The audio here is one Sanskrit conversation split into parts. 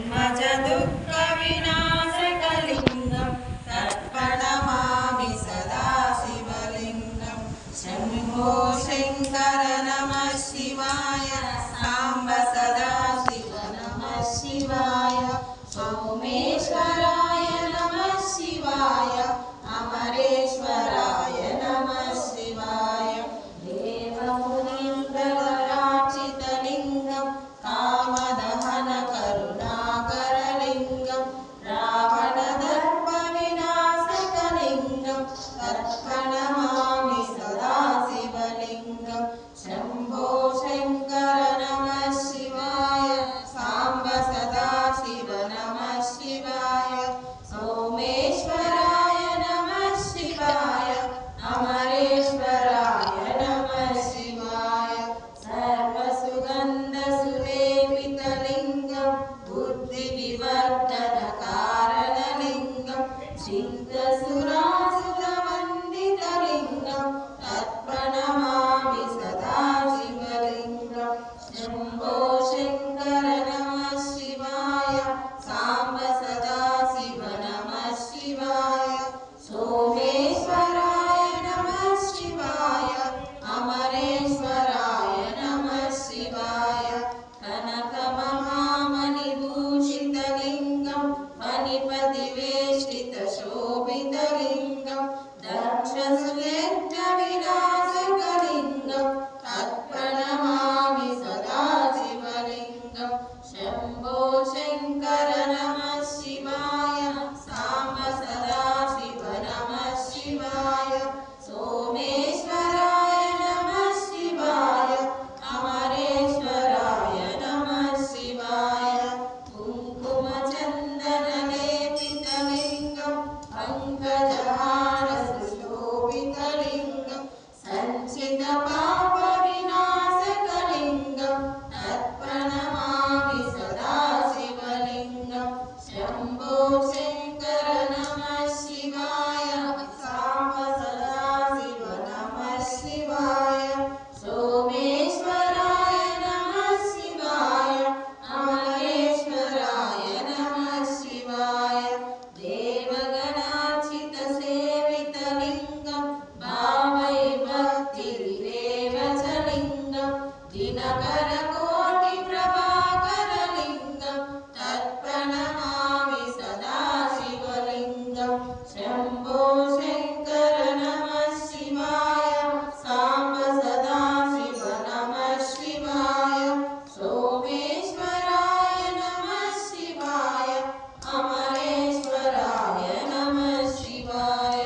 जन्मजदुःखविनाशकलिङ्गं तत्प्रणमामि सदा शिवलिङ्गं शम्भो शङ्कर नमः शिवाय साम्ब सदा शिव नमः शिवाय सोमेश्वराय नमः शिवाय अमरेश्वराय नमः शिवाय देवमुनीन्द्रराचितलिङ्गं कामदहन करुणाकरलिङ्गं रावणदर्पविनाशकलिङ्गं तत्प्रणमामि सदा शिवलिङ्गं शम्भो शङ्कर नमः शिवाय साम्ब सदा शिव नमः शिवाय सोमेश्वराय नमः शिवाय अमरेश्वराय नमः शिवाय सर्वसुगन्धसुलेपितलिङ्गं बुद्धिविवर्धनकारणलिङ्गं सिद्धसुरासुरवन्दितलिङ्गं तत्प्रणमामि सदा शिवलिङ्गं शम्भो शङ्कर नमः शिवाय साम्ब सदा शिव नमः शिवाय सोमेश्वराय नमः शिवाय अमरेश्वराय नमः शिवाय कनकमहामणिभूषितलिङ्गं फणिपतिवेष्टितशोभितलिङ्गं दक्षसुयज्ञविनाशकलिङ्गं तत्प्रणमामि सदा शिवलिङ्गं शम्भो शङ्कर नमः शिवाय साम्ब सदा शिव नमः शिवाय सोमेश्वराय नमः शिवाय अमरेश्वराय नमः शिवाय कुङ्कुमचन्दनलेपितलिङ्गं पङ्कजहारसुशोभितलिङ्गं सञ्चितपापविनाशकलिङ्गं तत्प्रणमामि सदा शिवलिङ्गं शम्भो शङ्कर नमः शिवाय साम्ब सदा शिव नमः शिवाय सोमेश्वराय नमः शिवाय अमरेश्वराय नमः शिवाय देवगणार्चितसेवितलिङ्गं भावै भक्तिरिवेव च लिङ्गं दिनकरकोटिप्रभाकरलिङ्गं तत्प्रणमामि सदा शिवलिङ्गं शम्भो शङ्कर नमः शिवाय साम्ब सदा शिव नमः शिवाय सोमेश्वराय नमः शिवाय अमरेश्वराय नमः शिवाय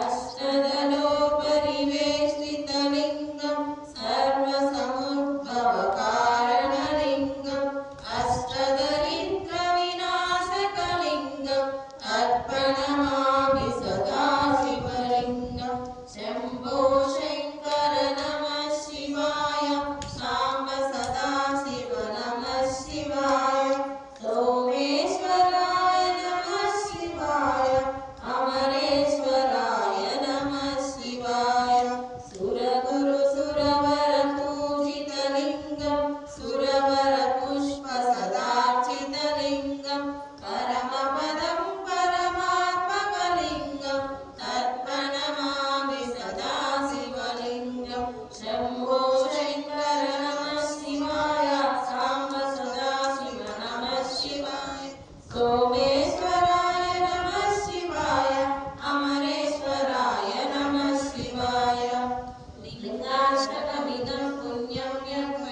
अष्टदलोपरिवेष्टितलिङ्गं सर्वसमुद्भवकारणलिङ्गम् अष्टदरिद्रविनाशकलिङ्गं तत्प्रणमामि सदा शिवलिङ्गं शम्भो शङ्कर नमः शिवाय साम्ब सदा शिव नमः शिवाय सोमेश्वराय नमः शिवाय अमरेश्वराय नमः शिवाय सुरगुरुसुरवरपूजितलिङ्गं सुरवरपुष्पसदार्चितलिङ्गं परमपदं परमात्मकलिङ्गं तत्प्रणमामि सदा शिवलिङ्गं शम्भो शङ्कर नमः शिवाय साम्ब सदा शिव नमः शिवाय सोमेश्वराय नमः शिवाय अमरेश्वराय नमः शिवाय लिङ्गाष्टकमिदं पुण्यं यत्